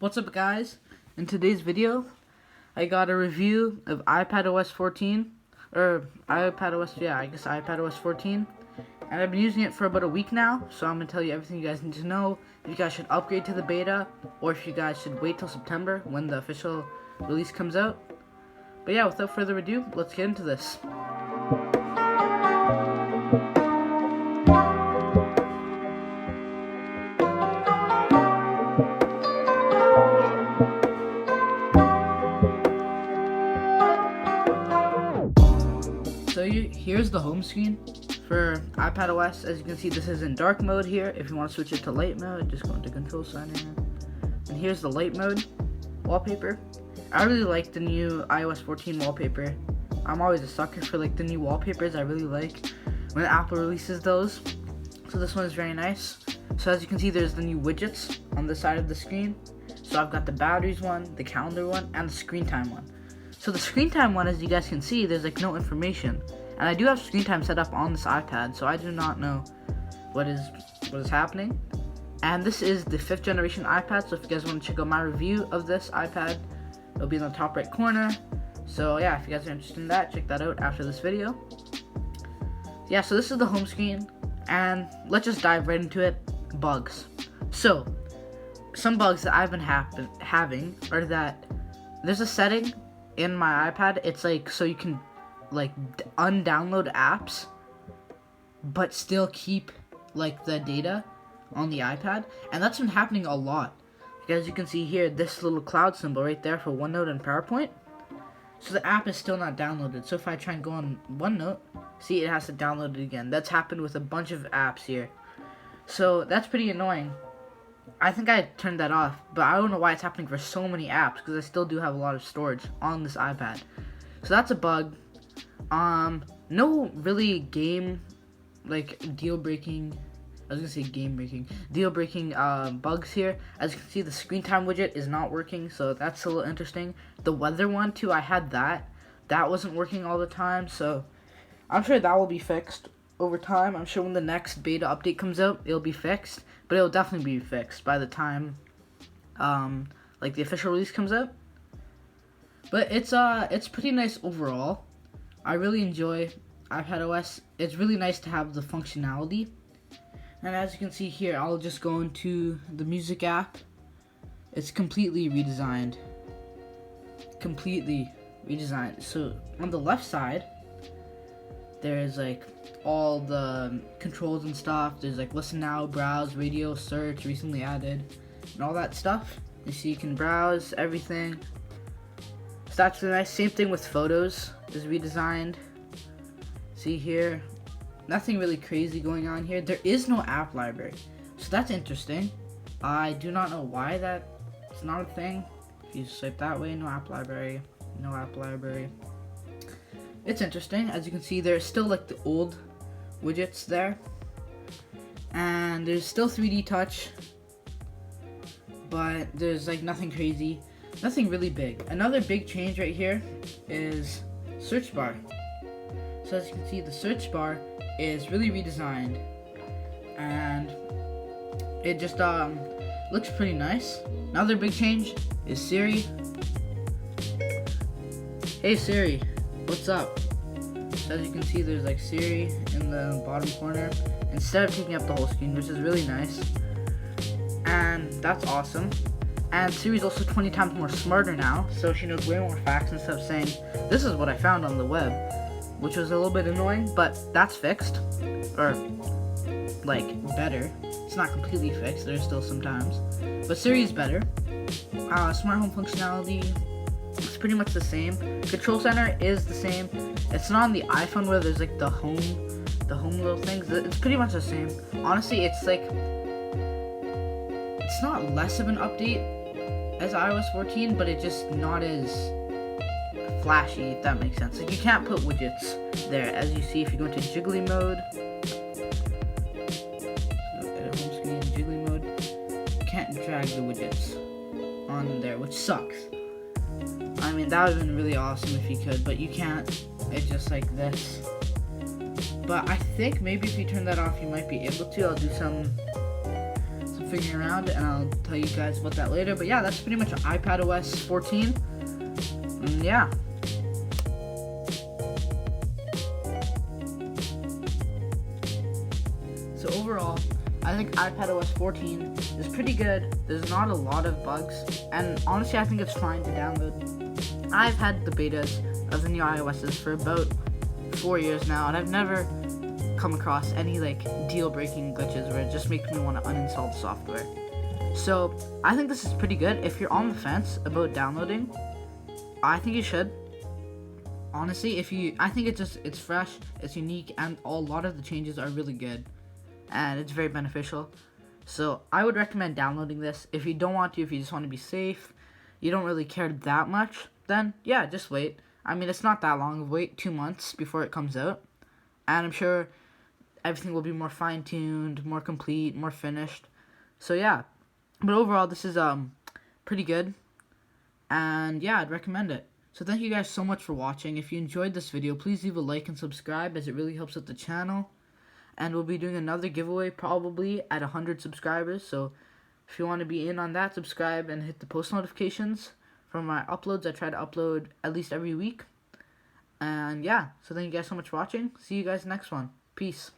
What's up, guys? In today's video, I got a review of iPadOS 14, or iPadOS, yeah, I guess iPadOS 14, and I've been using it for about a week now, so I'm going to tell you everything you guys need to know, if you guys should upgrade to the beta, or if you guys should wait till September when the official release comes out. But yeah, without further ado, let's get into this. So here's the home screen for iPadOS. As you can see, this is in dark mode here. If you want to switch it to light mode, just go into control center. And here's the light mode wallpaper. I really like the new iOS 14 wallpaper. I'm always a sucker for like the new wallpapers. I really like when Apple releases those. So this one is very nice. So as you can see, there's the new widgets on the side of the screen. So I've got the batteries one, the calendar one, and the screen time one. So the screen time one, as you guys can see, there's like no information. And I do have screen time set up on this iPad, so I do not know what is happening. And this is the 5th generation iPad, so if you guys want to check out my review of this iPad, it'll be in the top right corner. So yeah, if you guys are interested in that, check that out after this video. Yeah, so this is the home screen, and let's just dive right into it. Bugs. So, some bugs that I've been having are that there's a setting in my iPad, it's like so you can like undownload apps but still keep like the data on the iPad, and that's been happening a lot. As you can see here, this little cloud symbol right there for OneNote and PowerPoint, so the app is still not downloaded. So if I try and go on OneNote, see, it has to download it again. That's happened with a bunch of apps here, so that's pretty annoying. I think I turned that off, but I don't know why it's happening for so many apps, because I still do have a lot of storage on this iPad. So that's a bug. No really game, like deal-breaking, deal-breaking bugs here. As you can see, the screen time widget is not working, so that's a little interesting. The weather one too, I had that. That wasn't working all the time, so I'm sure that will be fixed over time. I'm sure when the next beta update comes out, it'll be fixed, but it'll definitely be fixed by the time like the official release comes out. But it's pretty nice overall. I really enjoy iPadOS. It's really nice to have the functionality. And as you can see here, I'll just go into the music app. It's completely redesigned. So on the left side, there's like all the controls and stuff. There's like listen now, browse, radio, search, recently added, and all that stuff. You see, you can browse everything. So that's really nice. Same thing with photos is redesigned. See here, nothing really crazy going on here. There is no app library, so that's interesting. I do not know why that's not a thing. If you swipe that way, no app library. It's interesting. As you can see, there's still like the old widgets there, and there's still 3D touch, but there's like nothing crazy, nothing really big. Another big change right here is search bar. So as you can see, the search bar is really redesigned, and it just looks pretty nice. Another big change is Siri. Hey Siri, what's up? So as you can see, there's like Siri in the bottom corner instead of taking up the whole screen, which is really nice, and that's awesome. And Siri's also 20 times more smarter now, so she knows way more facts instead of saying, "This is what I found on the web," which was a little bit annoying, but that's fixed, or like better. It's not completely fixed, there's still some times, but Siri is better. Smart home functionality, it's pretty much the same. Control center is the same. It's not on the iPhone where there's like the home little things. It's pretty much the same. Honestly, it's like, it's not less of an update as iOS 14, but it's just not as flashy, if that makes sense. Like, you can't put widgets there. As you see, if you go into jiggly mode, home screen, jiggly mode, you can't drag the widgets on there, which sucks. I mean, that would have been really awesome if you could, but you can't. It's just like this. But I think maybe if you turn that off, you might be able to. I'll do some figuring around, and I'll tell you guys about that later. But yeah, that's pretty much iPadOS 14. And yeah. So overall, I think iPadOS 14 is pretty good. There's not a lot of bugs, and honestly, I think it's fine to download. I've had the betas of the new iOSs for about 4 years now, and I've never come across any like deal-breaking glitches where it just makes me want to uninstall the software. So I think this is pretty good. If you're on the fence about downloading, I think you should. Honestly, I think it's fresh, it's unique, and a lot of the changes are really good, and it's very beneficial. So I would recommend downloading this. If you don't want to, if you just want to be safe, you don't really care that much, then yeah, just wait. I mean, it's not that long of wait, 2 months before it comes out, and I'm sure everything will be more fine-tuned, more complete, more finished. So yeah, but overall, this is pretty good, and yeah, I'd recommend it. So thank you guys so much for watching. If you enjoyed this video, please leave a like and subscribe, as it really helps out the channel. And we'll be doing another giveaway probably at 100 subscribers. So if you want to be in on that, subscribe and hit the post notifications for my uploads. I try to upload at least every week. And yeah, so thank you guys so much for watching. See you guys next one. Peace.